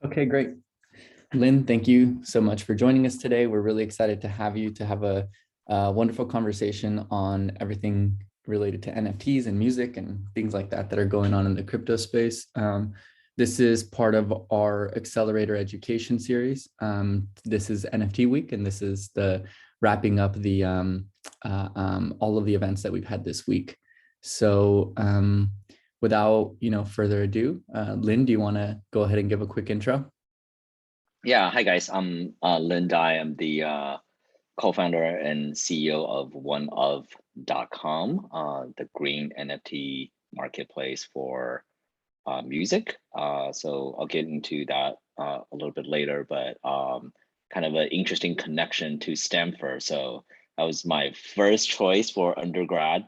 Okay, great. Lynn, thank you so much for joining us today. We're really excited to have you to have a wonderful conversation on everything related to NFTs and music and things like that are going on in the crypto space. This is part of our Accelerator Education series. This is NFT week, and this is the wrapping up the all of the events that we've had this week. So without further ado, Lynn, do you want to go ahead and give a quick intro? Yeah, hi guys. I'm Lynn Dai. I'm the co-founder and CEO of OneOf.com, the green NFT marketplace for music. So I'll get into that a little bit later, but kind of an interesting connection to Stanford. So that was my first choice for undergrad,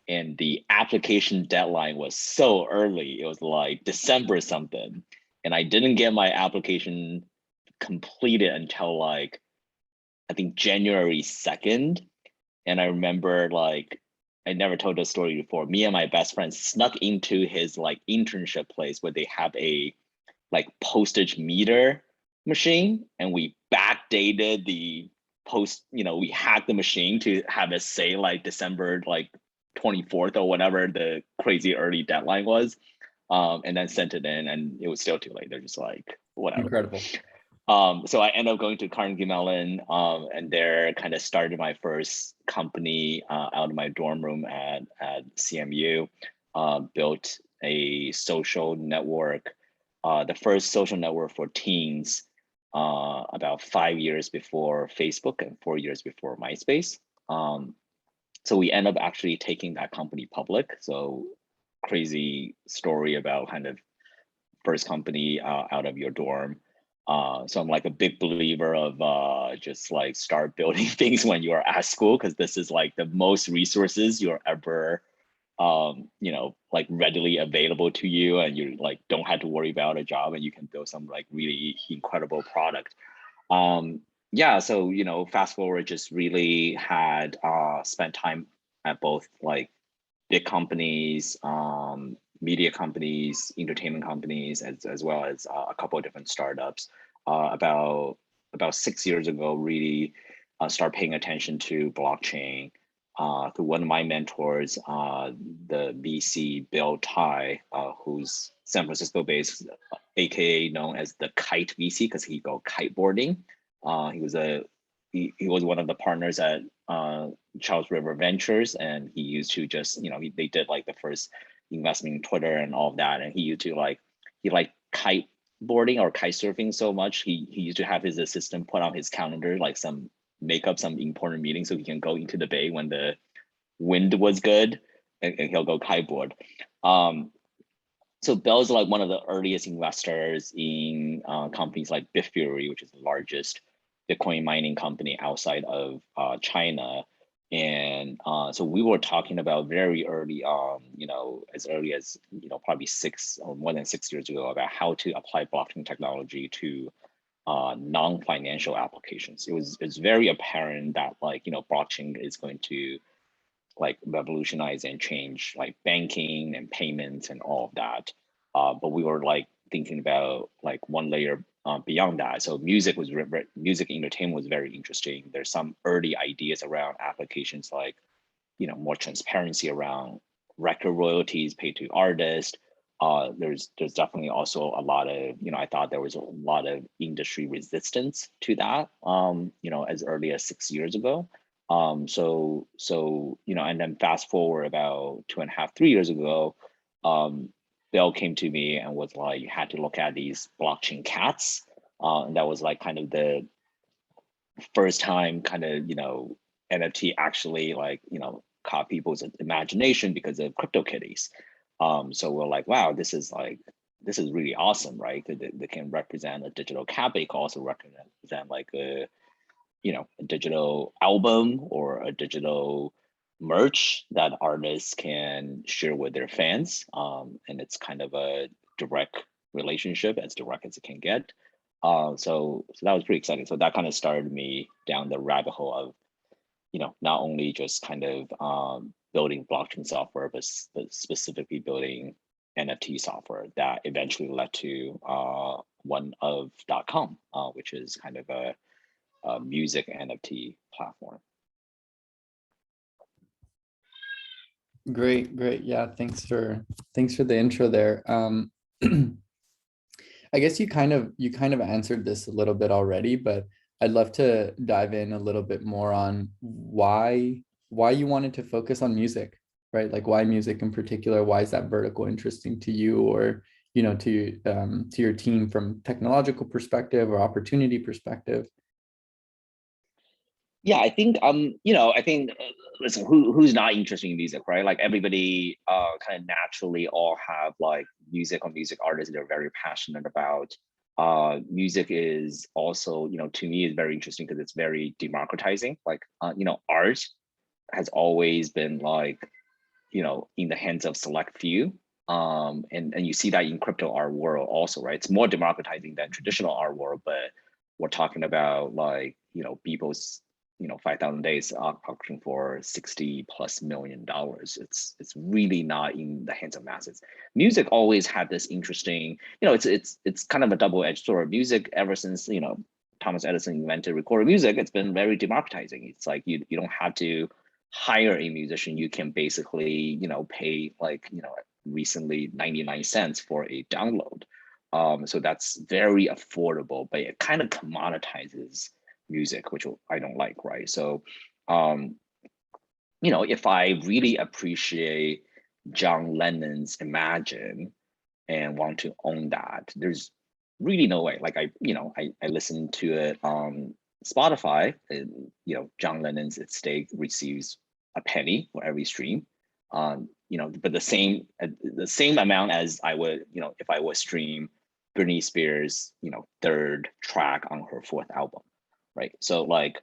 and the application deadline was so early. It was like December something, and I didn't get my application completed until like I think January 2nd. And I remember like I never told the story before. Me and my best friend snuck into his like internship place where they have a like postage meter machine, and we backdated the we hacked the machine to have it say like December like 24th or whatever the crazy early deadline was. And then sent it in, and it was still too late. They're just like, whatever. Incredible. So I ended up going to Carnegie Mellon, and there kind of started my first company out of my dorm room at CMU. Built a social network, the first social network for teens, about 5 years before Facebook and 4 years before MySpace. So we end up actually taking that company public. So crazy story about kind of first company out of your dorm. So I'm like a big believer of just like start building things when you are at school, because this is like the most resources you're ever like readily available to you, and you like don't have to worry about a job, and you can build some like really incredible product. Yeah, so fast forward, just really had spent time at both like big companies, media companies, entertainment companies, as well as a couple of different startups. About 6 years ago, really start paying attention to blockchain through one of my mentors, the VC Bill Tai, who's San Francisco based, aka known as the Kite VC, because he go kiteboarding. He was one of the partners at Charles River Ventures, and he used to just they did like the first investment in Twitter and all of that, and he liked kiteboarding or kite surfing so much. He used to have his assistant put on his calendar like make up some important meeting so he can go into the bay when the wind was good, and he'll go kiteboard. So Bell's like one of the earliest investors in companies like Bitfury, which is the largest Bitcoin mining company outside of China. And so we were talking about very early on, as early as, probably 6 or more than 6 years ago, about how to apply blockchain technology to non-financial applications. It's very apparent that like, blockchain is going to like revolutionize and change like banking and payments and all of that. But we were like thinking about like one layer beyond that. So music entertainment was very interesting. There's some early ideas around applications like, more transparency around record royalties paid to artists. There's definitely also a lot of, I thought there was a lot of industry resistance to that, as early as 6 years ago. So and then fast forward about 2.5, 3 years ago, Bill came to me and was like, you had to look at these blockchain cats. And that was like kind of the first time kind of, NFT actually like, caught people's imagination because of CryptoKitties. So we're like, wow, this is really awesome, right? Because they can represent a digital cat, but it can also represent like a digital album or a digital merch that artists can share with their fans. And it's kind of a direct relationship, as direct as it can get. So that was pretty exciting. So that kind of started me down the rabbit hole of, not only just kind of building blockchain software, but specifically building NFT software that eventually led to OneOf.com, which is kind of a music NFT platform. Great, great. Yeah, thanks for the intro there. I guess you kind of answered this a little bit already, but I'd love to dive in a little bit more on why you wanted to focus on music, right? Like why music in particular? Why is that vertical interesting to you, or to your team from technological perspective or opportunity perspective? Yeah, I think I think listen, who's not interested in music, right? Like everybody kind of naturally all have like music or music artists they're very passionate about. Music is also, to me is very interesting because it's very democratizing. Like art has always been like, in the hands of select few. And you see that in crypto art world also, right? It's more democratizing than traditional art world, but we're talking about like, people's 5,000 days auction for $60+ million. It's really not in the hands of masses. Music always had this interesting, it's kind of a double-edged sword. Music ever since Thomas Edison invented recorded music, it's been very democratizing. It's like you don't have to hire a musician. You can basically pay like recently 99 cents for a download. So that's very affordable, but it kind of commoditizes music, which I don't like, right? So, if I really appreciate John Lennon's Imagine and want to own that, there's really no way. Like I listened to it on Spotify, and John Lennon's estate receives a penny for every stream. But the same amount as I would, if I would stream Britney Spears, third track on her fourth album, right? So like,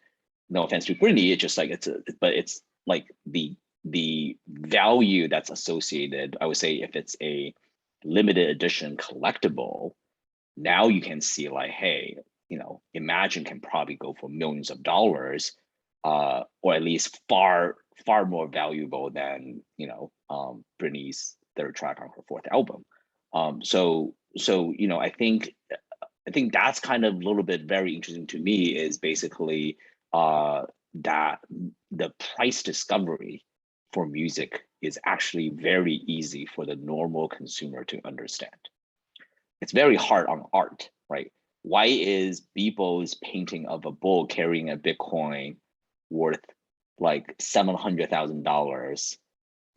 no offense to Britney, it's just like but it's like the value that's associated. I would say if it's a limited edition collectible, now you can see like, hey, Imagine can probably go for millions of dollars, or at least far more valuable than Britney's third track on her fourth album. So I think that's kind of a little bit very interesting to me is basically that the price discovery for music is actually very easy for the normal consumer to understand. It's very hard on art, right? Why is Bebo's painting of a bull carrying a Bitcoin worth like $700,000,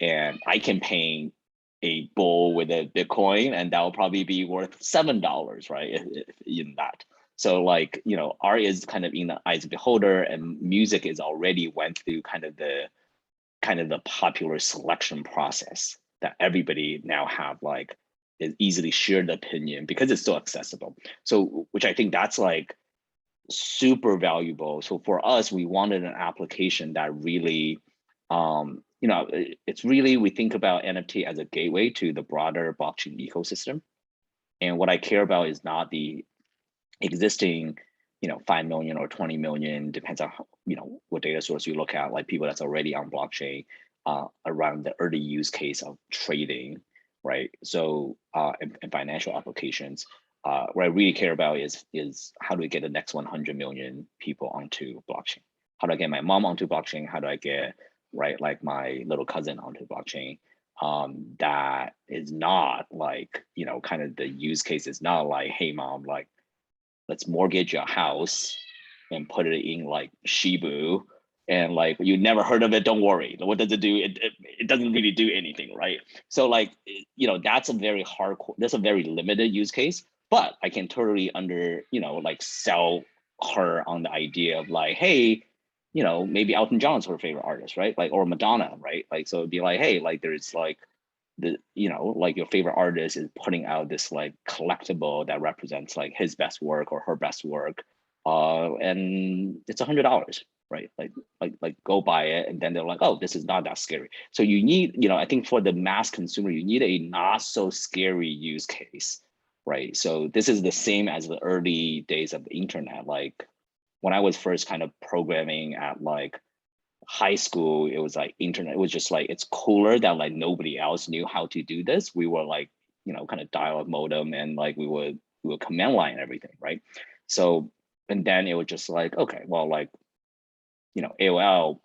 and I can paint a bull with a Bitcoin and that will probably be worth $7, right? In that. So like, art is kind of in the eyes of the beholder, and music is already went through kind of the popular selection process that everybody now have like is easily shared opinion because it's so accessible. So which I think that's like super valuable. So for us, we wanted an application that really it's really, we think about NFT as a gateway to the broader blockchain ecosystem. And what I care about is not the existing 5 million or 20 million, depends on what data source you look at, like people that's already on blockchain around the early use case of trading, right? So and financial applications. What I really care about is how do we get the next 100 million people onto blockchain? How do I get my mom onto blockchain? How do I get like my little cousin onto blockchain? That is not like kind of the use case is not like, hey mom, like let's mortgage your house and put it in like Shibu, and like you never heard of it, don't worry. What does it do? It doesn't really do anything, right? So like that's a very hardcore, that's a very limited use case, but I can totally like sell her on the idea of like, hey, maybe Elton John's her favorite artist, right? Like, or Madonna, right? Like, so it'd be like, hey, like there's like like your favorite artist is putting out this like collectible that represents like his best work or her best work, and it's $100, right? Like go buy it, and then they're like, oh, this is not that scary. So you need, I think for the mass consumer, you need a not so scary use case, right? So this is the same as the early days of the internet. Like when I was first kind of programming at like high school, it was like internet, it was just like, it's cooler that like nobody else knew how to do this. We were like, kind of dial-up modem, and like we would will command line everything, right? So, and then it was just like, okay, well, like, AOL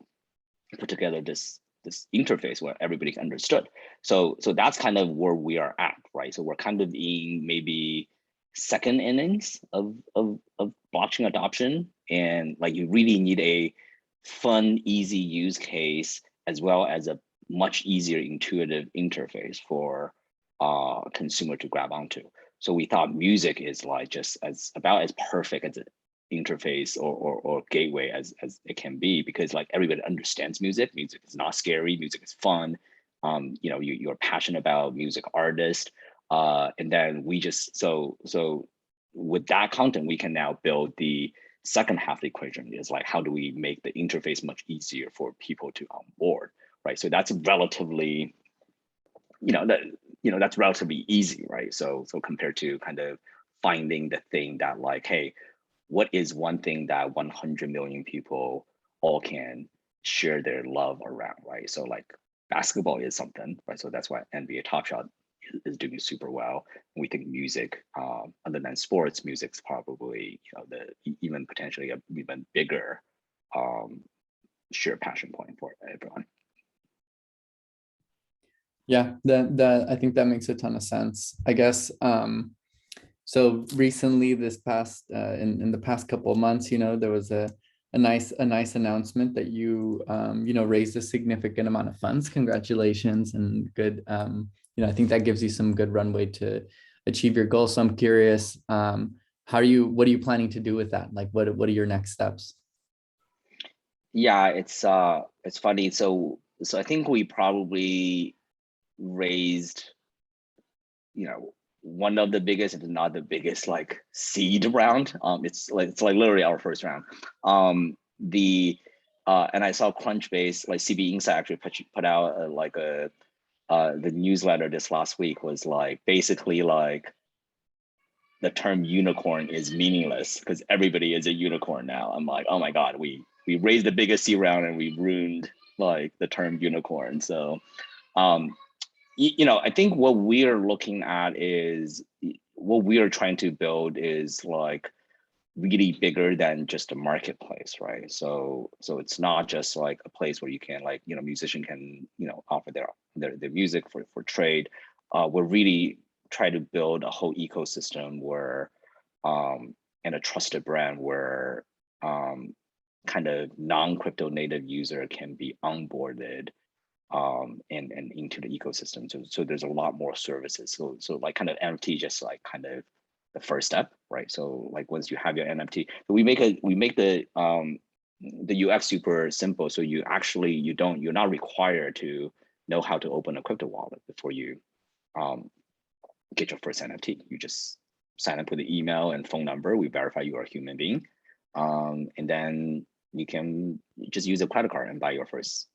put together this interface where everybody understood. So that's kind of where we are at, right? So we're kind of in maybe second innings of blockchain adoption, and like you really need a fun, easy use case as well as a much easier intuitive interface for consumer to grab onto. So we thought music is like just about as perfect as interface or gateway as it can be, because like everybody understands music. Music is not scary. Music is fun. You're passionate about music artist, and then we just so with that content we can now build the second half of the equation, is like how do we make the interface much easier for people to onboard, right? So that's relatively that's relatively easy, right? So compared to kind of finding the thing that like, hey, what is one thing that 100 million people all can share their love around, right? So like basketball is something, right? So that's why NBA Top Shot is doing super well. We think music, other than sports, music's probably even potentially a even bigger shared passion point for everyone. Yeah, that I think that makes a ton of sense. I guess so recently, this past in the past couple of months, there was a nice announcement that you raised a significant amount of funds. Congratulations, and good. I think that gives you some good runway to achieve your goals. So I'm curious, what are you planning to do with that? Like, what are your next steps? Yeah, it's funny. So I think we probably raised, one of the biggest, if not the biggest, like seed round. It's like literally our first round. And I saw Crunchbase, like CB Insight actually put out the newsletter this last week, was like basically like the term unicorn is meaningless because everybody is a unicorn now. I'm like, oh my God, we raised the biggest seed round and we ruined like the term unicorn. So I think what we're looking at is what we are trying to build is like really bigger than just a marketplace, right? So it's not just like a place where you can like, musician can, offer their music for trade. We're really trying to build a whole ecosystem where, and a trusted brand where kind of non-crypto native user can be onboarded and into the ecosystem. So there's a lot more services. So like kind of NFT just like kind of the first step, right? So like once you have your NFT, we make the UX super simple. So you're not required to know how to open a crypto wallet before you get your first NFT. You just sign up with the email and phone number. We verify you are a human being, and then you can just use a credit card and buy your first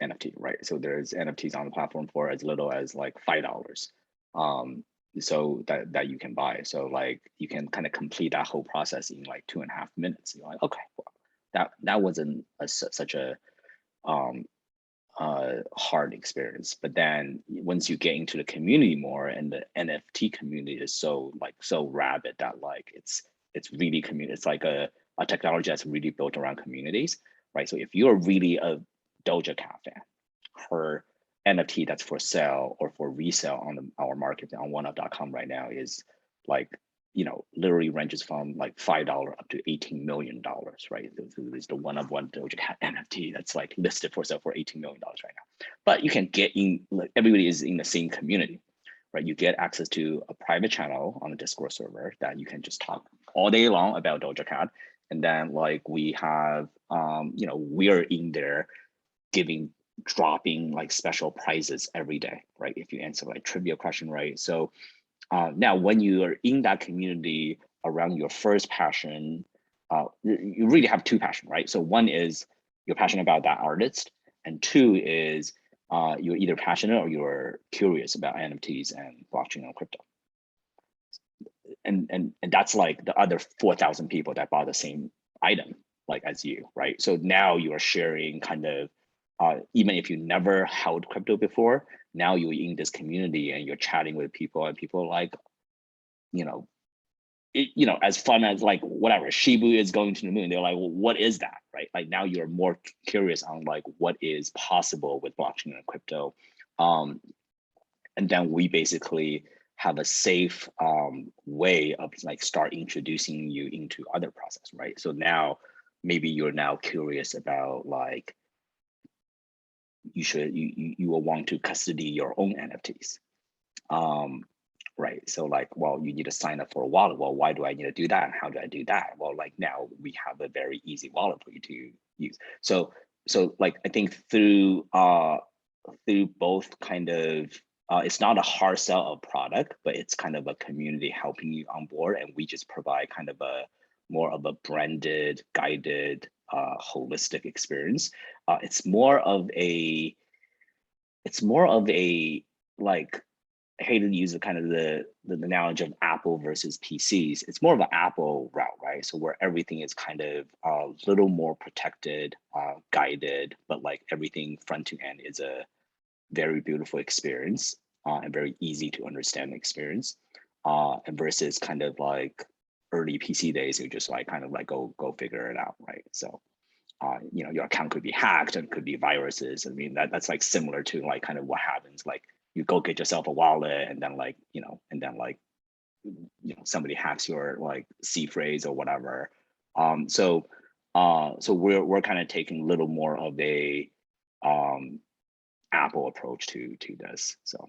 NFT, right? So there's NFTs on the platform for as little as like $5, so that you can buy. So like you can kind of complete that whole process in like 2.5 minutes. You're like, okay, well, that wasn't such a hard experience. But then once you get into the community more, and the NFT community is so rabid that like it's really community. It's like a technology that's really built around communities, right? So if you're really a Doja Cat fan, her NFT that's for sale or for resale on our market on OneOf.com right now is like, literally ranges from like $5 up to $18 million, right? There's the one of one Doja Cat NFT that's like listed for sale for $18 million right now. But you can get in, like everybody is in the same community, right? You get access to a private channel on the Discord server that you can just talk all day long about Doja Cat. And then like we have, we're in there dropping like special prizes every day, right? If you answer like trivia question, right? So now when you are in that community around your first passion, you really have two passions, right? So one is you're passionate about that artist, and two is you're either passionate or you're curious about NFTs and blockchain and crypto. And that's like the other 4,000 people that bought the same item like as you, right? So now you are sharing kind of, even if you never held crypto before, now you're in this community and you're chatting with people, and people like, as fun as like whatever Shibu is going to the moon, they're like, well, what is that, right? Like now you're more curious on like what is possible with blockchain and crypto. And then we basically have a safe way of like start introducing you into other process, right? So now maybe you're now curious about like you will want to custody your own NFTs. Right. So like, well, you need to sign up for a wallet. Well, why do I need to do that? And how do I do that? Well, like now we have a very easy wallet for you to use. So like I think through both kind of it's not a hard sell of product, but it's kind of a community helping you on board. And we just provide kind of a more of a branded, guided, holistic experience. It's more of a like, I hate to use the kind of the analogy of Apple versus PCs. It's more of an Apple route, right? So where everything is kind of a little more protected, guided, but like everything front to end is a very beautiful experience and very easy to understand experience. And versus kind of like early PC days, you just like kind of like go figure it out, right? So your account could be hacked and could be viruses. I mean, that's like similar to like kind of what happens, like you go get yourself a wallet and then like, somebody hacks your like C phrase or whatever. So we're kind of taking a little more of a Apple approach to this. So.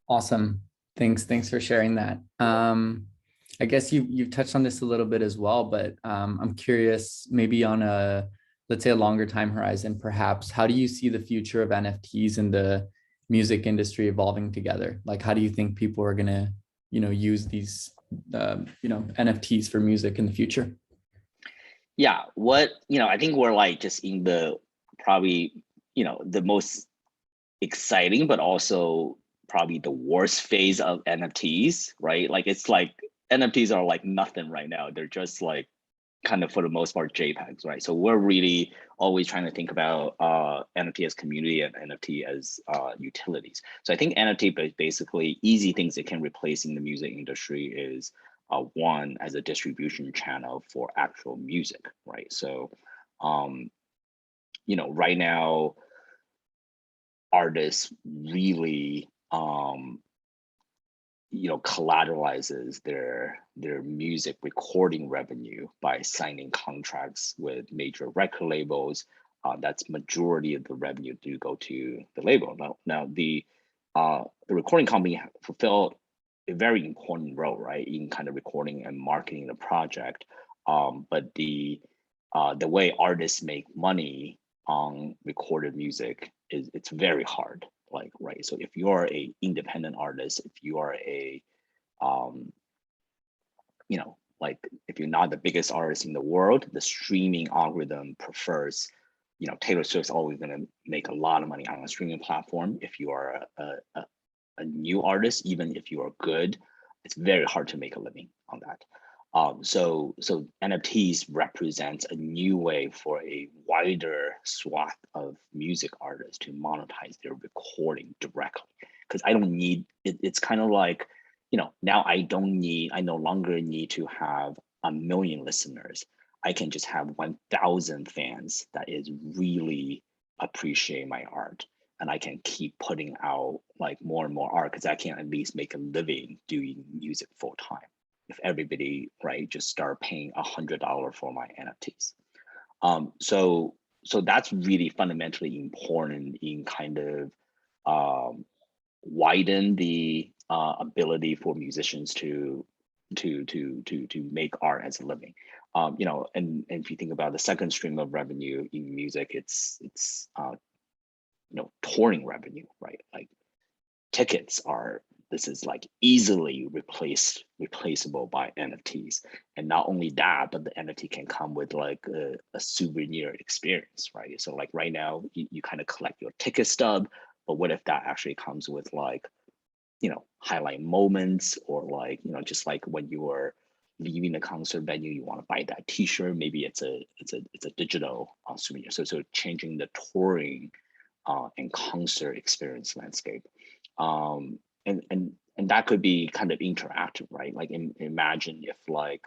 Awesome. Thanks for sharing that. I guess you've touched on this a little bit as well, but I'm curious, maybe on let's say a longer time horizon, perhaps, how do you see the future of NFTs and the music industry evolving together? Like, how do you think people are gonna, use these, NFTs for music in the future? Yeah, I think we're like just in the probably, the most exciting, but also probably the worst phase of NFTs, right? Like it's like NFTs are like nothing right now. They're just like kind of for the most part JPEGs, right? So we're really always trying to think about NFT as community and NFT as utilities. So I think NFT basically easy things that can replace in the music industry is one as a distribution channel for actual music, right? So right now artists really collateralizes their music recording revenue by signing contracts with major record labels. That's majority of the revenue do go to the label. Now the recording company fulfilled a very important role, right, in kind of recording and marketing the project. But the way artists make money on recorded music it's very hard, like, right? So if you're a independent artist, if you are a like if you're not the biggest artist in the world, the streaming algorithm prefers, Taylor Swift's always going to make a lot of money on a streaming platform. If you are a new artist, even if you are good, it's very hard to make a living on that. So NFTs represents a new way for a wider swath of music artists to monetize their recording directly. Because I don't need it, it's kind of like, now I no longer need to have 1 million listeners. I can just have 1,000 fans that is really appreciate my art. And I can keep putting out like more and more art because I can at least make a living doing music full time. If everybody, right, just start paying $100 for my NFTs. So that's really fundamentally important in kind of widen the ability for musicians to make art as a living. And if you think about the second stream of revenue in music, it's touring revenue, right? Like tickets are, this is like easily replaceable by NFTs. And not only that, but the NFT can come with like a souvenir experience, right? So like right now you kind of collect your ticket stub, but what if that actually comes with like, highlight moments, or like, just like when you are leaving the concert venue, you want to buy that t-shirt, maybe it's a digital souvenir. So changing the touring and concert experience landscape. And that could be kind of interactive, right? Like imagine if like,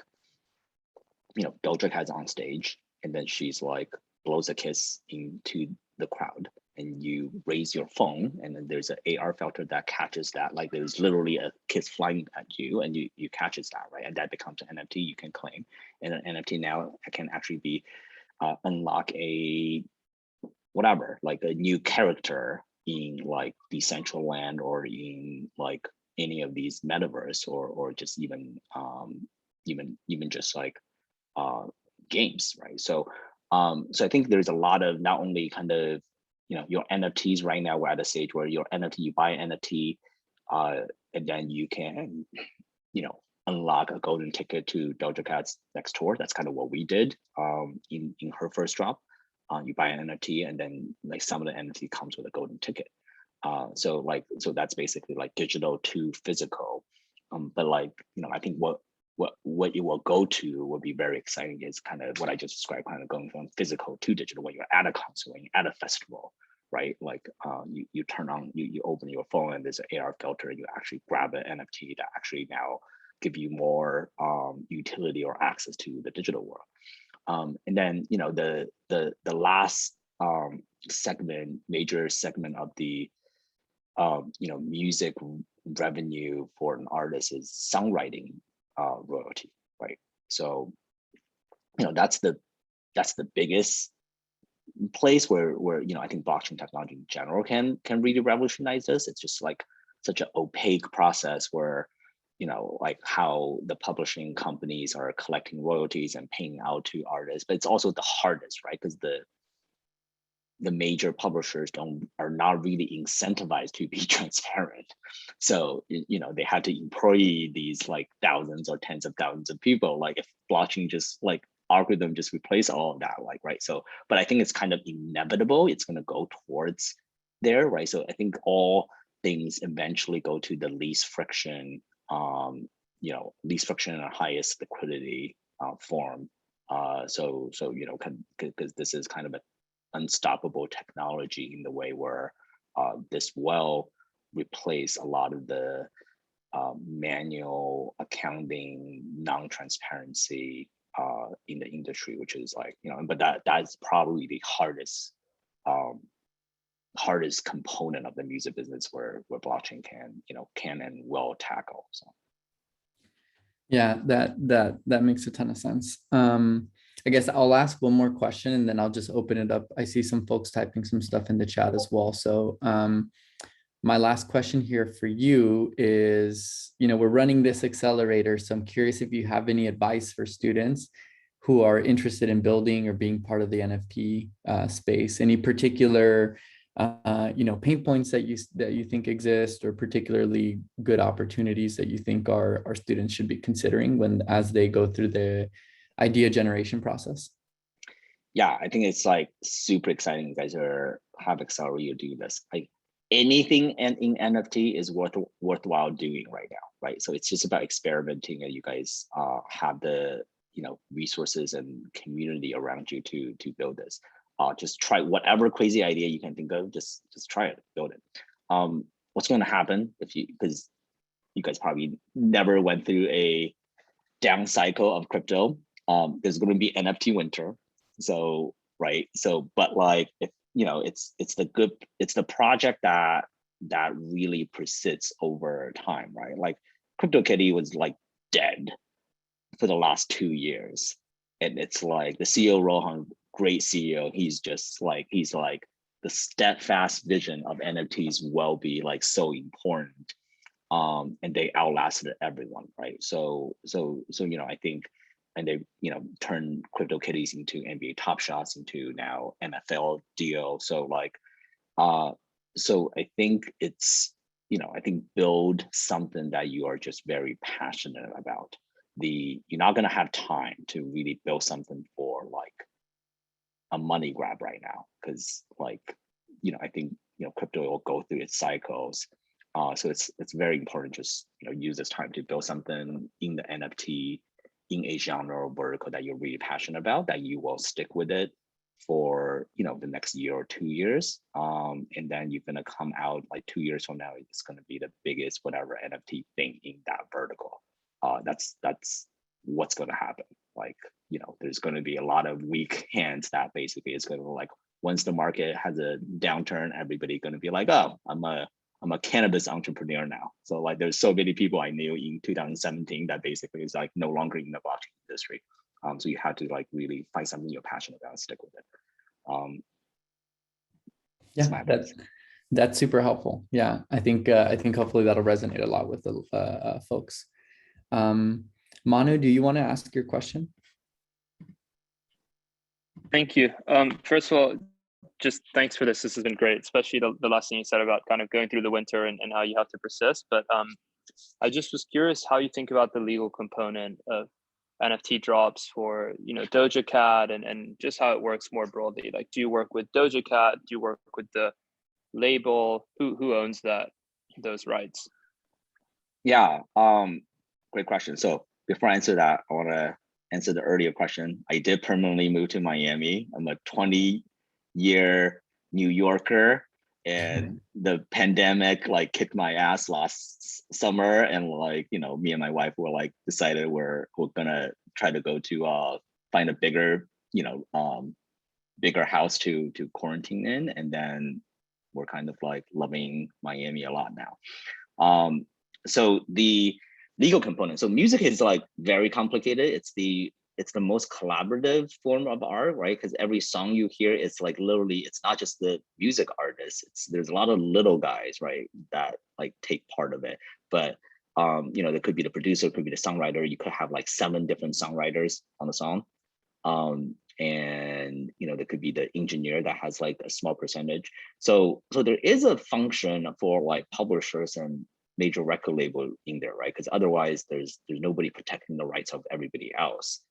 Doja Cat's on stage and then she's like blows a kiss into the crowd and you raise your phone and then there's an AR filter that catches that, like there's literally a kiss flying at you and you catches that, right? And that becomes an NFT you can claim. And an NFT now can actually be unlock a whatever, like a new character in like Decentraland or in like any of these metaverse or just even just like games, right? So I think there's a lot of not only kind of your NFTs right now. We're at a stage where your NFT, you buy an NFT, and then you can unlock a golden ticket to Doja Cat's next tour. That's kind of what we did in her first drop. You buy an NFT, and then like some of the NFT comes with a golden ticket. So that's basically like digital to physical. But like I think what it will go to will be very exciting is kind of what I just described, kind of going from physical to digital when you're at a concert, when you're at a festival, right? Like you turn on, you open your phone and there's an AR filter and you actually grab an NFT that actually now give you more utility or access to the digital world. And then the last major segment of the music revenue for an artist is songwriting royalty, right? So that's the biggest place where I think blockchain technology in general can really revolutionize this. It's just like such an opaque process where like how the publishing companies are collecting royalties and paying out to artists, but it's also the hardest, right? Because the major publishers are not really incentivized to be transparent. So they had to employ these like thousands or tens of thousands of people. Like if blockchain just like algorithm just replace all of that, like, right? So but I think it's kind of inevitable, it's going to go towards there, right? So I think all things eventually go to the least friction, least friction and highest liquidity form. So because this is kind of an unstoppable technology in the way where this will replace a lot of the manual accounting, non-transparency in the industry, which is like, but that's probably the hardest component of the music business where blockchain can and will tackle. So Yeah, that makes a ton of sense. I guess I'll ask one more question and then I'll just open it up. I see some folks typing some stuff in the chat as well. So my last question here for you is, we're running this accelerator. So I'm curious if you have any advice for students who are interested in building or being part of the NFT space. Any particular pain points that you think exist, or particularly good opportunities that you think our students should be considering as they go through the idea generation process? Yeah, I think it's like super exciting. You guys have accelerated do this. Like anything in NFT is worthwhile doing right now, right? So it's just about experimenting, and you guys have the resources and community around you to build this. Just try whatever crazy idea you can think of. Just try it, build it. What's going to happen because you guys probably never went through a down cycle of crypto. There's going to be NFT winter. So right. So but like if it's the project that really persists over time, right? Like CryptoKitty was like dead for the last 2 years, and it's like the CEO Rohan, great CEO, he's like the steadfast vision of NFTs will be like so important, and they outlasted everyone, right? So I think, and they turned CryptoKitties into NBA Top Shots, into now NFL deal. So like so I think it's I think build something that you are just very passionate about. You're not going to have time to really build something for like a money grab right now, because like I think crypto will go through its cycles. So it's very important, just use this time to build something in the NFT, in a genre or vertical that you're really passionate about, that you will stick with it for the next year or 2 years, and then you're gonna come out like 2 years from now, it's gonna be the biggest whatever NFT thing in that vertical. That's what's gonna happen. Like, there's gonna be a lot of weak hands that basically is gonna, like, once the market has a downturn, everybody gonna be like, oh, I'm a cannabis entrepreneur now. So like, there's so many people I knew in 2017 that basically is like no longer in the blockchain industry. So you have to like really find something you're passionate about and stick with it. Yeah, that's super helpful. Yeah, I think hopefully that'll resonate a lot with the folks. Manu, do you want to ask your question? Thank you. First of all, just thanks for this. This has been great, especially the last thing you said about kind of going through the winter and how you have to persist. But I just was curious how you think about the legal component of NFT drops for, Doja Cat and just how it works more broadly. Like, do you work with Doja Cat? Do you work with the label? Who owns those rights? Yeah, great question. So before I answer that, I want to answer the earlier question. I did permanently move to Miami. I'm a 20-year New Yorker, and the pandemic like kicked my ass last summer, and like, me and my wife were like decided we're gonna try to go to find a bigger bigger house to quarantine in, and then we're kind of like loving Miami a lot now. So the legal component, so music is like very complicated. It's the most collaborative form of art, right? Because every song you hear, it's like literally, it's not just the music artists. There's a lot of little guys, right, that like take part of it. But there could be the producer, could be the songwriter. You could have like 7 different songwriters on the song. And there could be the engineer that has like a small percentage. So there is a function for like publishers and major record label in there, right? Because otherwise there's nobody protecting the rights of everybody else,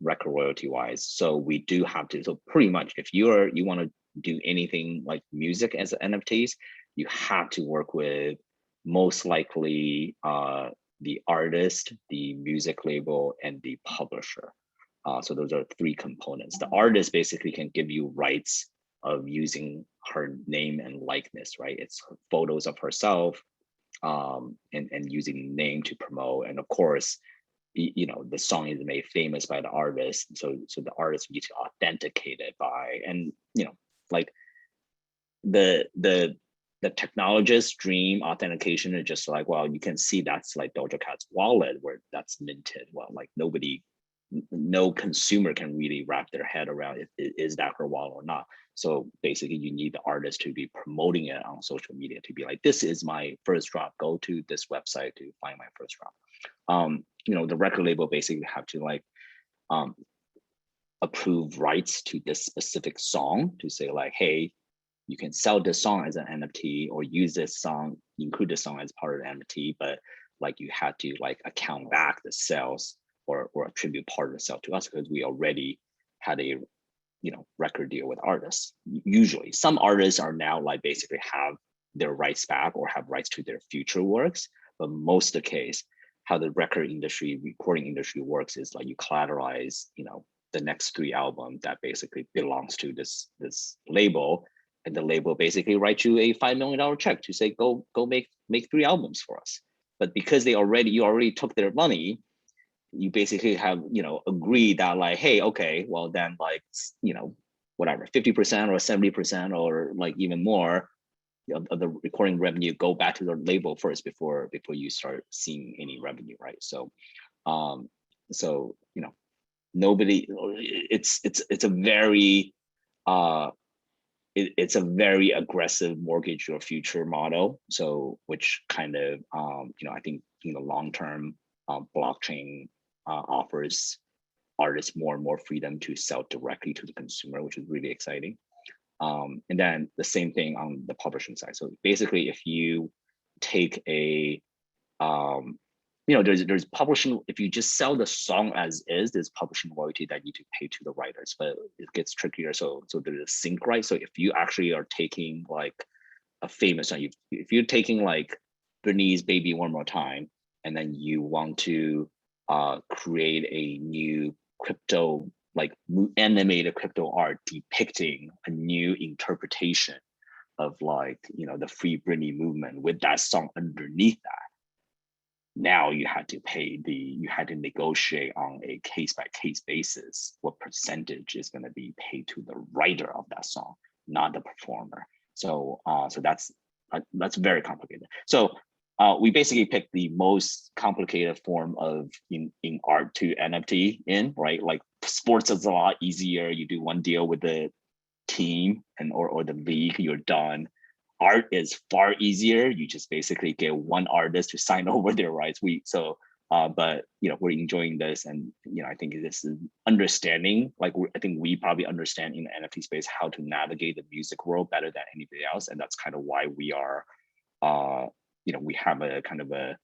record royalty wise. So we do have to, so pretty much if you want to do anything like music as NFTs, you have to work with most likely the artist, the music label, and the publisher. So those are 3 components. The artist basically can give you rights of using her name and likeness, right? It's photos of herself, and using name to promote. And of course, the song is made famous by the artist. So the artist needs to authenticate it by, and like the technologist's dream authentication is just like, well, you can see that's like Doja Cat's wallet where that's minted. Well, like no consumer can really wrap their head around is that her wallet or not. So basically you need the artist to be promoting it on social media to be like, this is my first drop, go to this website to find my first drop. The record label basically have to like approve rights to this specific song to say like, hey, you can sell this song as an NFT or use this song, include this song as part of the NFT, but like you have to like account back the sales or attribute part of the sale to us because we already had a record deal with artists. Usually some artists are now like basically have their rights back or have rights to their future works, but most of the case how the record industry, recording industry works is like you collateralize the next 3 albums that basically belongs to this label, and the label basically writes you a $5 million check to say go make 3 albums for us. But because you already took their money, you basically have agreed that like, hey, okay, well then like whatever 50% or 70% or like even more of the recording revenue go back to the label first before you start seeing any revenue, right? So nobody, it's a very it's a very aggressive mortgage your future model. So which kind of I think long term blockchain offers artists more and more freedom to sell directly to the consumer, which is really exciting. And then the same thing on the publishing side. So basically, if you take a, there's publishing, if you just sell the song as is, there's publishing royalty that you need to pay to the writers, but it gets trickier. So there's a sync right. So if you actually are taking like a famous song, if you're taking like Britney's Baby One More Time, and then you want to create a new crypto like animated crypto art depicting a new interpretation of like, the Free Britney movement with that song underneath that. Now you had to negotiate on a case by case basis what percentage is going to be paid to the writer of that song, not the performer. So that's very complicated. So we basically picked the most complicated form of in art to NFT right? Like sports is a lot easier. You do one deal with the team or the league, you're done. Art is far easier. You just basically get one artist to sign over their rights. But we're enjoying this, and I think this is understanding. Like I think we probably understand in the NFT space how to navigate the music world better than anybody else, and that's kind of why we are, we have a kind of a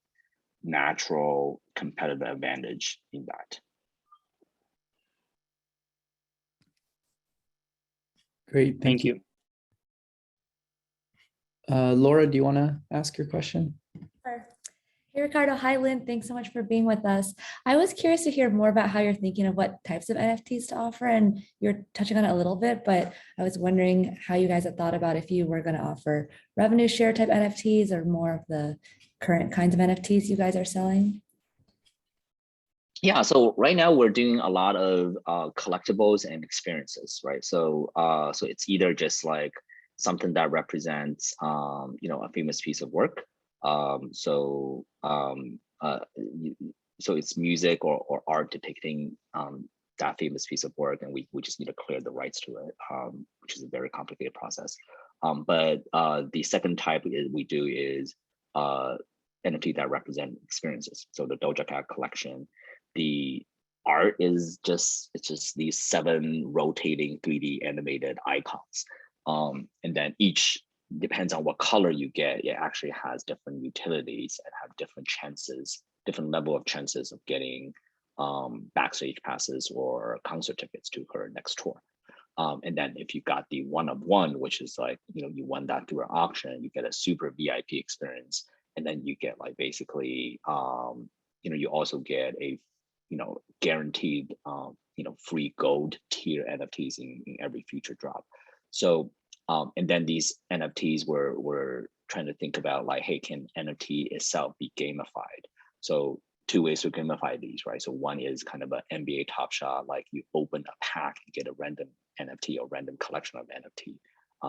natural competitive advantage in that. Great, thank you. Laura, do you want to ask your question? Sure. Hey, Ricardo. Hi, Lynn. Thanks so much for being with us. I was curious to hear more about how you're thinking of what types of NFTs to offer, and you're touching on it a little bit, but I was wondering how you guys had thought about if you were going to offer revenue share type NFTs or more of the current kinds of NFTs you guys are selling. Yeah, so right now we're doing a lot of collectibles and experiences, right? So it's either just like something that represents a famous piece of work. So it's music or art depicting that famous piece of work, and we just need to clear the rights to it, which is a very complicated process. But the second type we do is NFT that represent experiences. So the Doja Cat collection, the art is just these 7 rotating 3D animated icons. And then each depends on what color you get, it actually has different utilities and have different level of chances of getting backstage passes or concert tickets to her next tour. And then if you got the one of one, which is like, you won that through an auction, you get a super VIP experience. And then you get like basically, you also get a, guaranteed, free gold tier NFTs in every future drop. So, and then these NFTs we're trying to think about like, hey, can NFT itself be gamified? So 2 ways to gamify these, right? So one is kind of an NBA Top Shot, like you open a pack, you get a random NFT or random collection of NFT.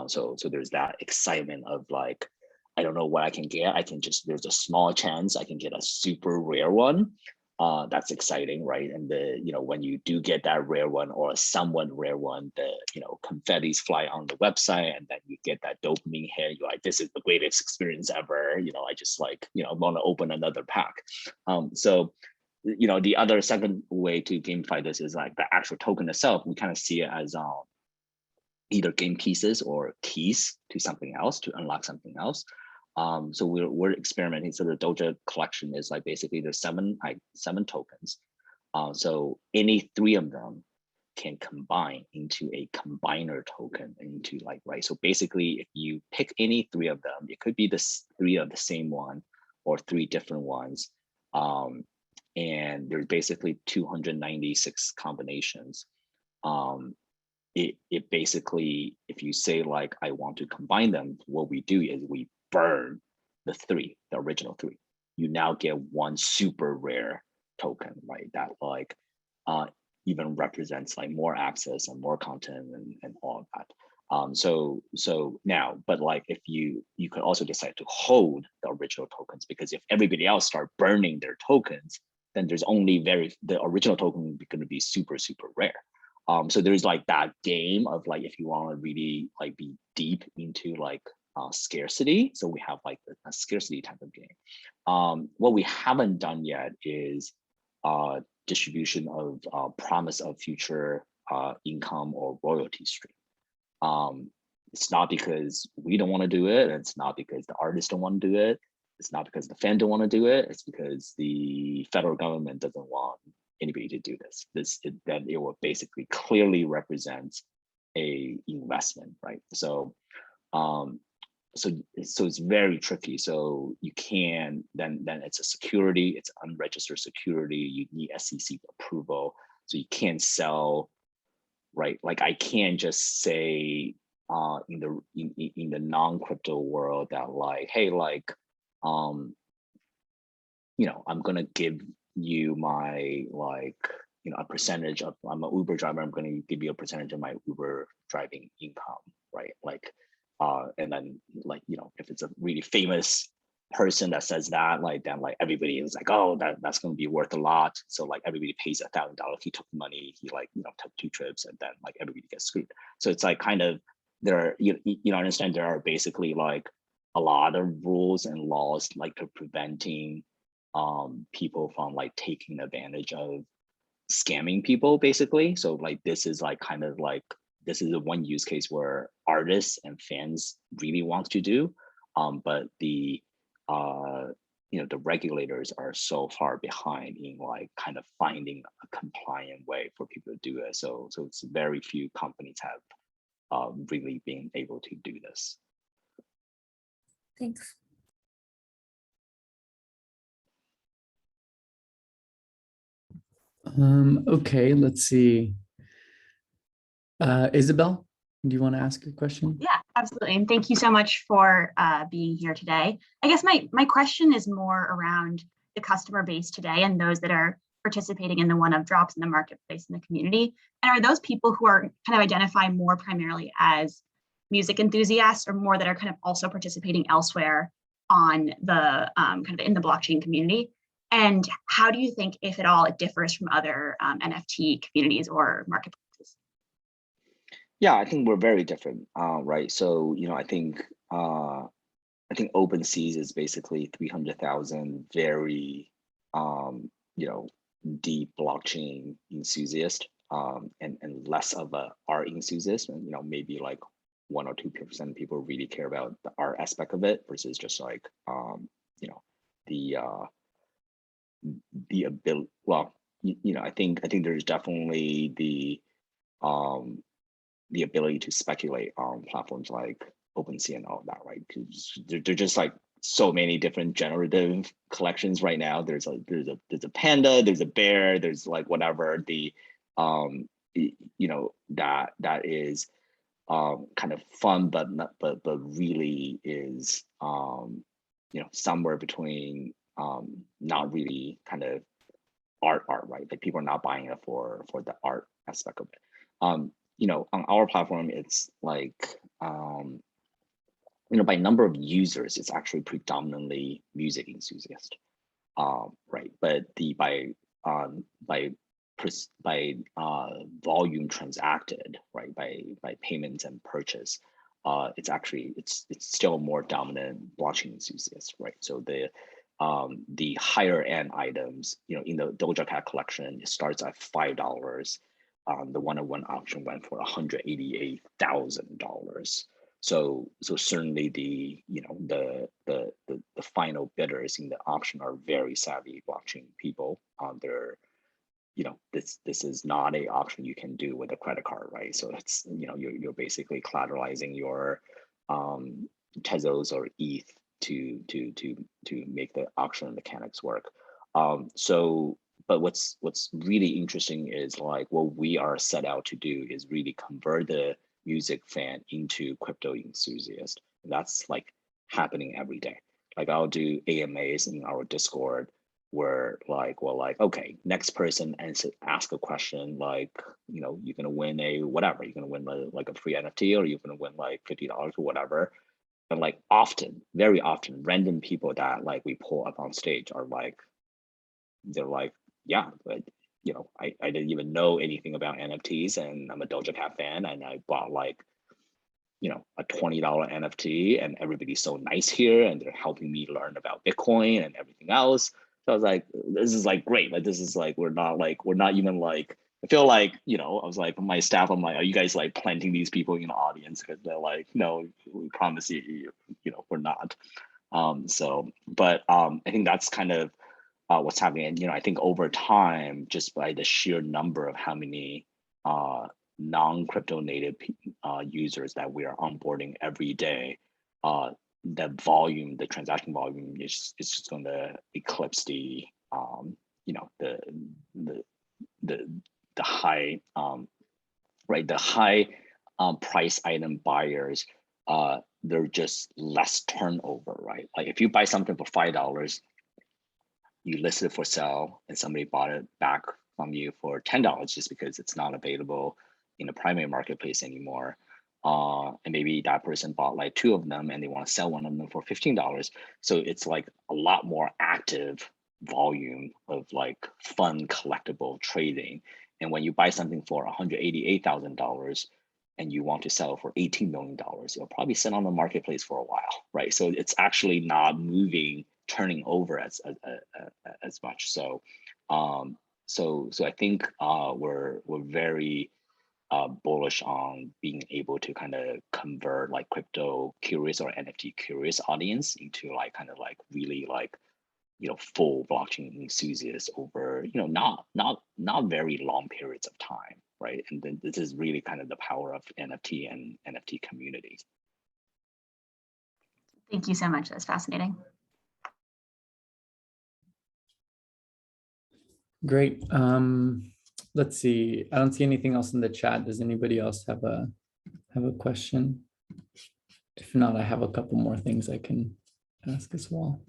So there's that excitement of like, I don't know what I can get. There's a small chance I can get a super rare one. That's exciting, right? And when you do get that rare one or a somewhat rare one, the confettis fly on the website, and then you get that dopamine hit. You're like, this is the greatest experience ever. I just like want to open another pack. So the other second way to gamify this is like the actual token itself. We kind of see it as either game pieces or keys to something else to unlock something else. So we're experimenting. So the Doja collection is like basically there's 7 tokens. So any 3 of them can combine into a combiner token into like, right? So basically if you pick any 3 of them, it could be the 3 of the same one or 3 different ones. And there's basically 296 combinations. It basically, if you say like, I want to combine them, what we do is we burn the original 3. You now get one super rare token, right? That like even represents like more access and more content and all of that. So now, but like if you could also decide to hold the original tokens, because if everybody else start burning their tokens, then there's only the original token going to be super, super rare. So there's like that game of like, if you want to really like be deep into like scarcity. So we have like a scarcity type of game. What we haven't done yet is distribution of promise of future income or royalty stream. It's not because we don't want to do it. It's not because the artists don't want to do it. It's not because the fan don't want to do it. It's because the federal government doesn't want anybody to do this. Then it will basically clearly represent a investment, right? So it's very tricky. So you can then it's a security, it's unregistered security. You need SEC approval, so you can't sell right? Like I can't just say in the non-crypto world that like, hey, like, I'm gonna give you my like, a percentage of, I'm an Uber driver, I'm gonna give you a percentage of my Uber driving income, right? Like, and then like, if it's a really famous person that says that, like then like everybody is like, oh, that's gonna be worth a lot. So like everybody pays $1,000. He took the money, he like, took 2 trips, and then like everybody gets screwed. So it's like kind of there are, understand there are basically like a lot of rules and laws like to preventing people from like taking advantage of scamming people basically. So like this is like kind of like, this is the one use case where artists and fans really want to do, but the the regulators are so far behind in like kind of finding a compliant way for people to do it. So it's very few companies have really been able to do this. Thanks. Okay, let's see. Isabel, do you want to ask a question? Yeah, absolutely. And thank you so much for being here today. I guess my question is more around the customer base today and those that are participating in the OneOf drops in the marketplace in the community. And are those people who are kind of identify more primarily as music enthusiasts, or more that are kind of also participating elsewhere on the kind of in the blockchain community? And how do you think, if at all, it differs from other NFT communities or marketplaces? Yeah, I think we're very different, right? So, I think OpenSeas is basically 300,000 very, deep blockchain enthusiast, and less of a art enthusiast, and maybe like 1 or 2% of people really care about the art aspect of it versus just like, the ability. Well, I think there's definitely the ability to speculate on platforms like OpenSea and all of that, right? Because they're just like so many different generative collections right now. There's a panda, there's a bear, there's like whatever the that is kind of fun, but really is somewhere between not really kind of art, right? Like people are not buying it for the art aspect of it. On our platform, it's like, by number of users, it's actually predominantly music enthusiasts, right? But by volume transacted, right? By payments and purchase, it's still more dominant blockchain enthusiasts, right? So the higher end items, in the Doja Cat collection, it starts at $5. The one-on-one auction went for $188,000. So certainly the final bidders in the auction are very savvy blockchain people. This is not a auction you can do with a credit card, right? So it's you're basically collateralizing your Tezos or ETH to make the auction mechanics work. But what's really interesting is like what we are set out to do is really convert the music fan into crypto enthusiast. And that's like happening every day. Like I'll do AMAs in our Discord where like, well, like, okay, next person ask a question like, you're gonna win a whatever, you're gonna win like a free NFT, or you're gonna win like $50 or whatever. And like very often, random people that like we pull up on stage are like, they're like, yeah, but I didn't even know anything about NFTs, and I'm a Doja Cat fan, and I bought like, a $20 NFT, and everybody's so nice here, and they're helping me learn about Bitcoin and everything else. So I was like, this is like great. Like this is like we're not even like, I feel like, I was like, my staff, I'm like, are you guys like planting these people in the audience? Because they're like, no, we promise you, we're not. But I think that's kind of what's happening. And I think over time, just by the sheer number of how many non-crypto native users that we are onboarding every day, the transaction volume is just going to eclipse the high right? The high price item buyers, they're just less turnover, right? Like if you buy something for $5, you list it for sale and somebody bought it back from you for $10 just because it's not available in the primary marketplace anymore. And maybe that person bought like 2 of them and they want to sell one of them for $15. So it's like a lot more active volume of like fun collectible trading. And when you buy something for $188,000 and you want to sell it for $18 million, you'll probably sit on the marketplace for a while, right? So it's actually not moving, turning over as much. So so I think we're very bullish on being able to kind of convert like crypto curious or NFT curious audience into like kind of like really like, you know, full blockchain enthusiasts over, you know, not very long periods of time, right? And then this is really kind of the power of NFT and NFT communities. Thank you so much. That's fascinating. Great. Let's see. I don't see anything else in the chat. Does anybody else have a question? If not, I have a couple more things I can ask as well.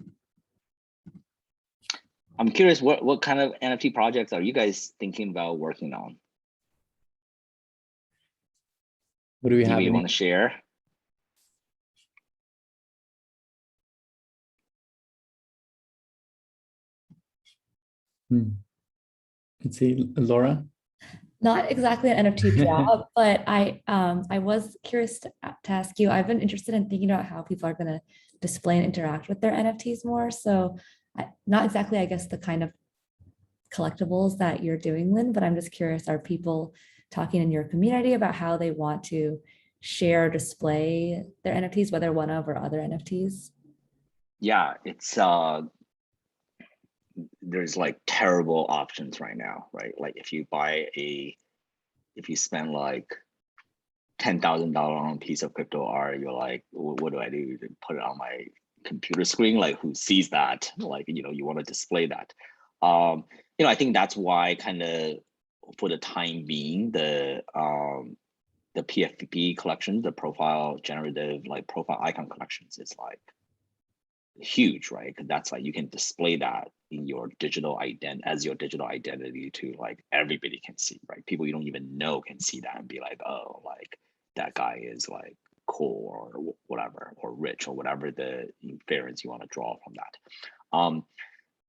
I'm curious, what kind of NFT projects are you guys thinking about working on? What do we Do have? you want to share? Let's see, Laura. Not exactly an NFT drop, but I was curious to ask you. I've been interested in thinking about how people are going to display and interact with their NFTs more. So not exactly, I guess, the kind of collectibles that you're doing, Lynn, but I'm just curious, are people talking in your community about how they want to share or display their NFTs, whether OneOf or other NFTs? Yeah, it's there's like terrible options right now, right? Like if you spend like $10,000 on a piece of crypto art, you're like, what do I do to put it on my computer screen? Like who sees that? Like, you know, you want to display that. You know, I think that's why kind of for the time being, the PFP collection, the profile generative, like profile icon collections is like huge, right? Because that's like you can display that in your digital identity to like everybody can see, right? People you don't even know can see that and be like, oh, like that guy is like cool or whatever, or rich or whatever the inference you want to draw from that.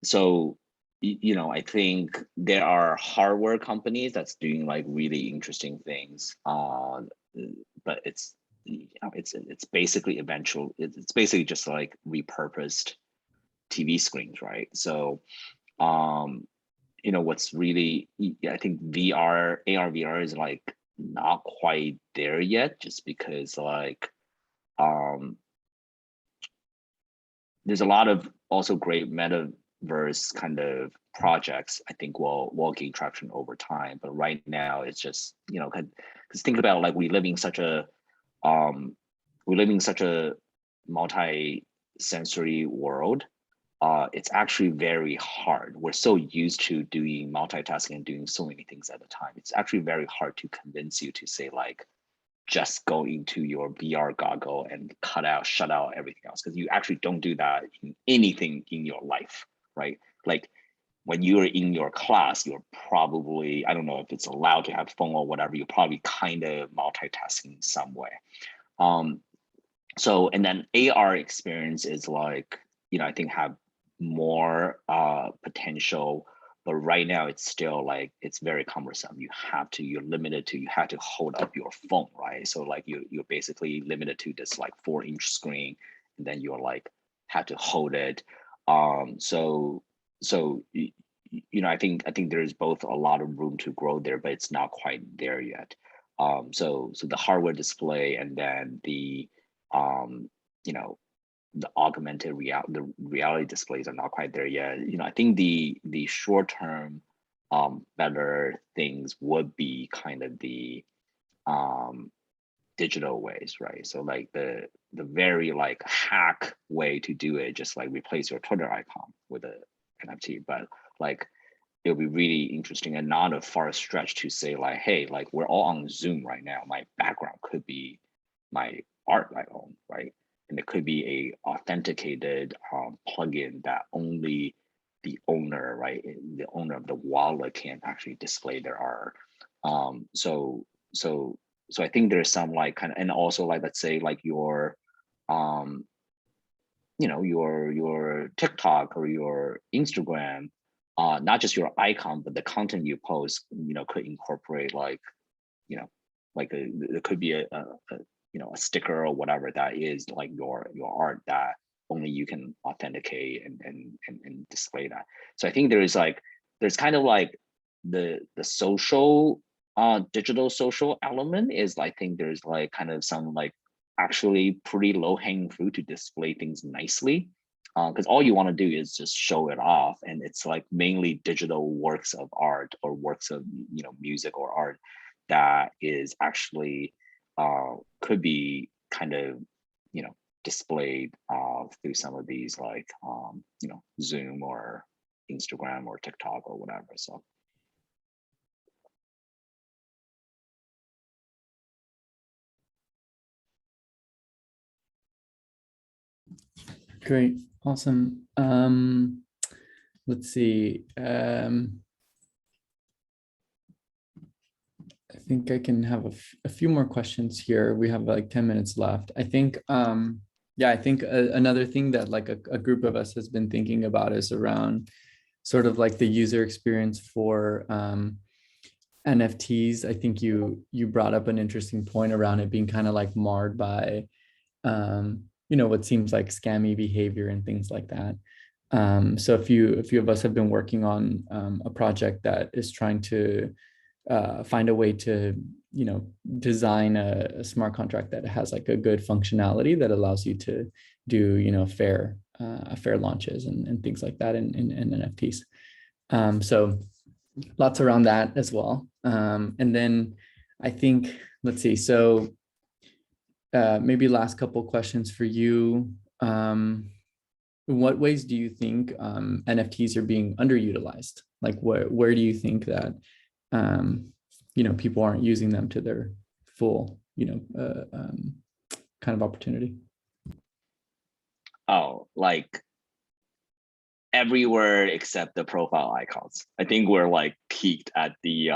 So you know, I think there are hardware companies that's doing like really interesting things, but it's basically it's basically just like repurposed TV screens, right? So you know, what's really, I think AR VR is like not quite there yet, just because like there's a lot of also great metaverse kind of projects I think will gain traction over time. But right now it's just, you know, because think about like we live in such a multi-sensory world. It's actually very hard. We're so used to doing multitasking and doing so many things at a time. It's actually very hard to convince you to say like, just go into your VR goggle and shut out everything else, because you actually don't do that in anything in your life, right? Like when you're in your class, you're probably, I don't know if it's allowed to have phone or whatever, you're probably kind of multitasking in some way. So, and then AR experience is like, you know, I think have more potential, but right now it's still like, it's very cumbersome. You're limited to, you have to hold up your phone, right? So like you're basically limited to this like 4-inch screen, and then you're like, have to hold it. So you know, I think there's both a lot of room to grow there, but it's not quite there yet. So the hardware display and then the you know, the the reality displays are not quite there yet. You know, I think the short term better things would be kind of the digital ways, right? So like the very like hack way to do it, just like replace your Twitter icon with a NFT. But like it'll be really interesting and not a far stretch to say like, hey, like we're all on Zoom right now. My background could be my art I own, right? And it could be a authenticated plugin that only the owner, right, the owner of the wallet can actually display their art. So I think there's some like kind of, and also like, let's say like your your TikTok or your Instagram, not just your icon, but the content you post, could incorporate like, like there could be a a sticker or whatever that is like your art that only you can authenticate and display that. So I think there's kind of like the social digital social element is, I think there's like kind of some like actually pretty low hanging fruit to display things nicely, because all you want to do is just show it off, and it's like mainly digital works of art or works of music or art that is actually could be kind of displayed through some of these like Zoom or Instagram or TikTok or whatever. So Great, awesome. Let's see. I think I can have a few more questions here. We have like 10 minutes left. I think, yeah, I think another thing that like a group of us has been thinking about is around sort of like the user experience for NFTs. I think you brought up an interesting point around it being kind of like marred by, what seems like scammy behavior and things like that. So a few of us have been working on a project that is trying to find a way to design a smart contract that has like a good functionality that allows you to do fair launches and things like that in NFTs. So lots around that as well. And then I think, let's see, so maybe last couple questions for you. In what ways do you think NFTs are being underutilized? Like where do you think that people aren't using them to their full kind of opportunity? Oh, like everywhere except the profile icons. I think we're like peaked at the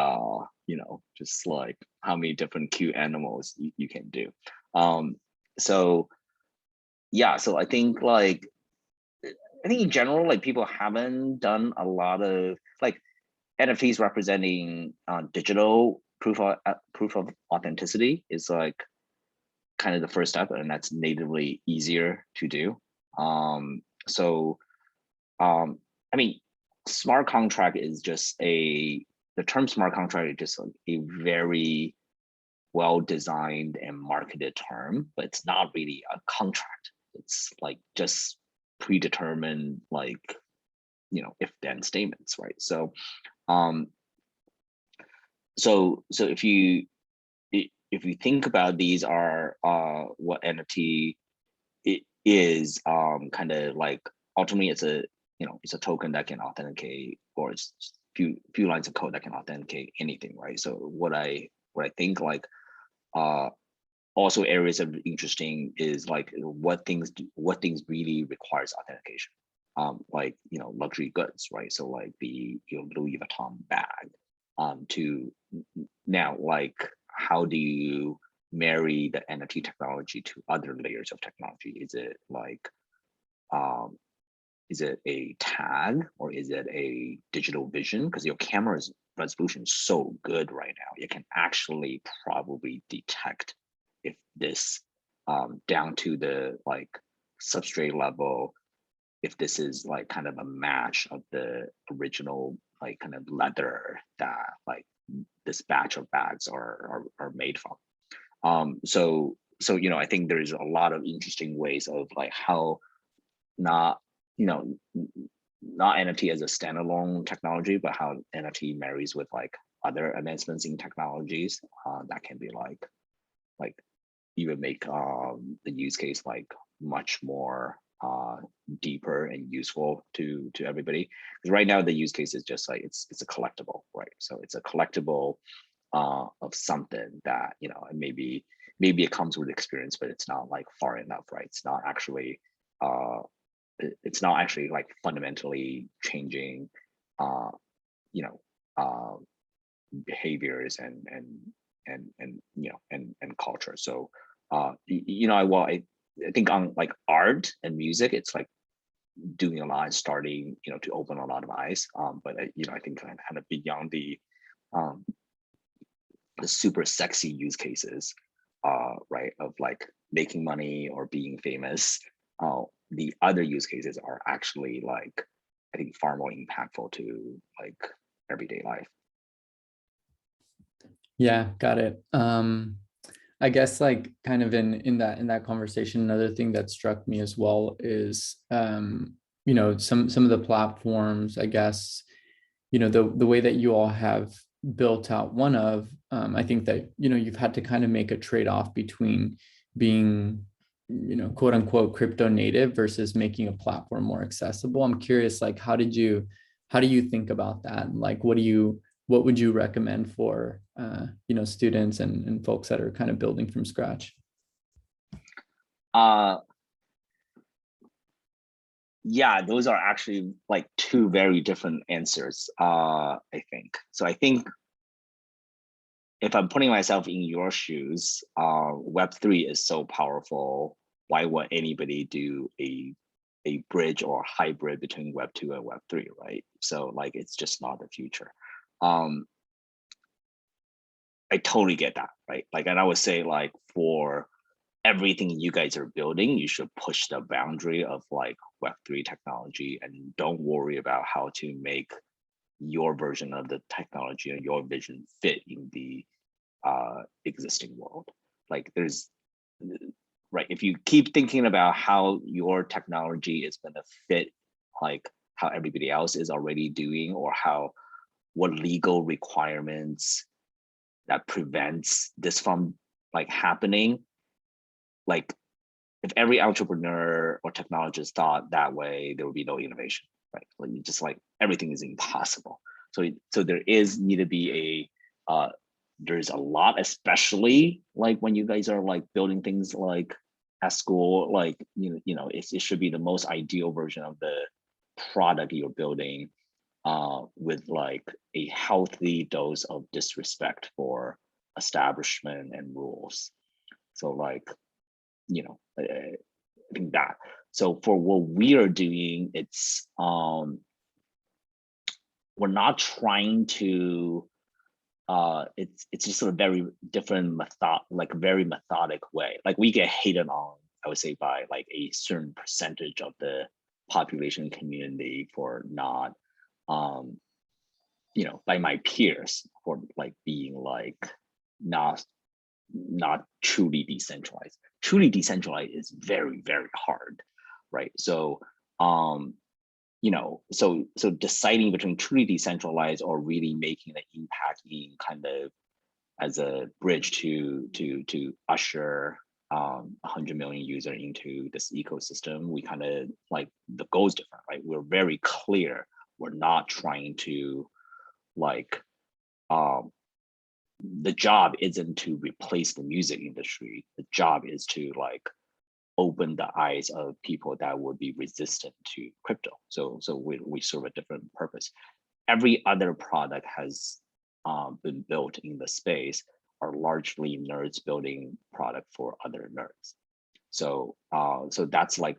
just like how many different cute animals you can do. So yeah, so I think in general, like people haven't done a lot of like NFTs representing digital proof of authenticity is like kind of the first step, and that's natively easier to do. I mean, smart contract is just the term smart contract is just a very well designed and marketed term, but it's not really a contract. It's like just predetermined like if then statements, right? So if you think about these are what NFT is, kind of like ultimately it's a token that can authenticate, or it's few lines of code that can authenticate anything, right? So what I think like also areas of interesting is like what things really requires authentication, like luxury goods, right? So like the Louis Vuitton bag, to now like how do you marry the NFT technology to other layers of technology? Is it like is it a tag or is it a digital vision? Because your camera's resolution is so good right now, it can actually probably detect if this down to the like substrate level, if this is like kind of a match of the original like kind of leather that like this batch of bags are made from. So I think there's a lot of interesting ways of like how not not NFT as a standalone technology, but how NFT marries with like other advancements in technologies that can be like even make the use case like much more deeper and useful to everybody. Because right now the use case is just like it's a collectible, right? So it's a collectible of something that, you know, and maybe it comes with experience, but it's not like far enough, right? It's not actually like fundamentally changing you know behaviors and you know and culture. So you know, I think on like art and music, it's like doing a lot and starting, you know, to open a lot of eyes. But you know, I think kind of beyond the super sexy use cases, right, of like making money or being famous, the other use cases are actually like, I think, far more impactful to like everyday life. Yeah, got it. I guess like kind of in that conversation, another thing that struck me as well is you know, some of the platforms, I guess, you know, the way that you all have built out OneOf, I think that, you know, you've had to kind of make a trade-off between being, you know, quote unquote crypto native versus making a platform more accessible. I'm curious, like, how do you think about that? Like, what would you recommend for you know, students and folks that are kind of building from scratch? Yeah, those are actually like two very different answers, I think. So I think if I'm putting myself in your shoes, Web3 is so powerful. Why would anybody do a bridge or hybrid between Web 2 and Web 3, right? So like, it's just not the future. I totally get that, right? Like, and I would say like for everything you guys are building, you should push the boundary of like Web3 technology and don't worry about how to make your version of the technology and your vision fit in the existing world. Like there's, right, if you keep thinking about how your technology is going to fit like how everybody else is already doing, or what legal requirements that prevents this from like happening, like if every entrepreneur or technologist thought that way, there would be no innovation, right? Like you just like everything is impossible. So there need to be a there's a lot, especially like when you guys are like building things like at school, like you know it should be the most ideal version of the product you're building, with like a healthy dose of disrespect for establishment and rules. So like, you know, I think that. So for what we are doing, it's we're not trying to it's just a very different very methodic way. Like we get hated on, I would say, by like a certain percentage of the population community for not you know, by my peers for like being like not truly decentralized. Truly decentralized is very, very hard, right? So you know, so deciding between truly decentralized or really making an impact in kind of as a bridge to usher 100 million users into this ecosystem, we kind of like the goal is different, right? We're very clear. We're not trying to like the job isn't to replace the music industry. The job is to like open the eyes of people that would be resistant to crypto. So we serve a different purpose. Every other product has been built in the space are largely nerds building product for other nerds. So so that's like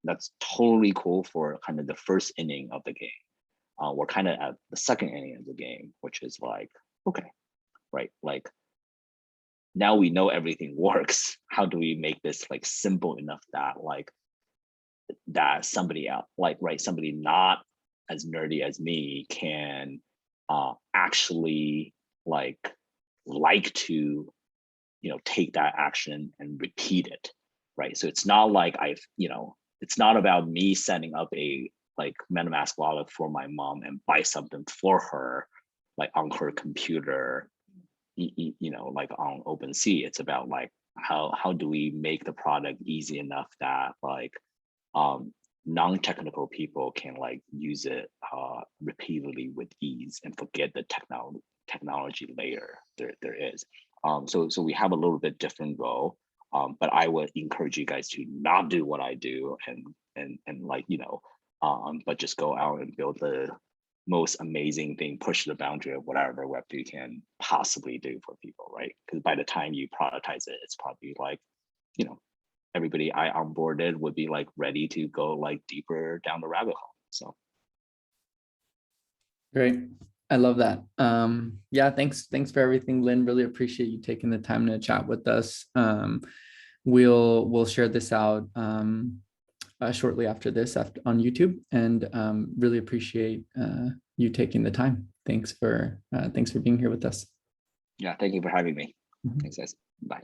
that's totally cool for kind of the first inning of the game. We're kind of at the second inning of the game, which is like, okay, right, like now we know everything works. How do we make this like simple enough that like that somebody else, like right, somebody not as nerdy as me can actually like to, you know, take that action and repeat it, right? So it's not like you know, it's not about me setting up a like MetaMask wallet for my mom and buy something for her like on her computer, you know, like on OpenSea. It's about like how do we make the product easy enough that like non-technical people can like use it repeatedly with ease and forget the technology layer there is. So we have a little bit different goal, but I would encourage you guys to not do what I do and like, you know, but just go out and build the most amazing thing, push the boundary of whatever Web3 can possibly do for people, right? Because by the time you productize it, it's probably like, you know, everybody I onboarded would be like ready to go like deeper down the rabbit hole. So Great. I love that. Yeah, thanks for everything, Lynn. Really appreciate you taking the time to chat with us. We'll share this out shortly after this on YouTube, and really appreciate you taking the time. Thanks for being here with us. yeah, thank you for having me. Mhm. Thanks, guys. Bye.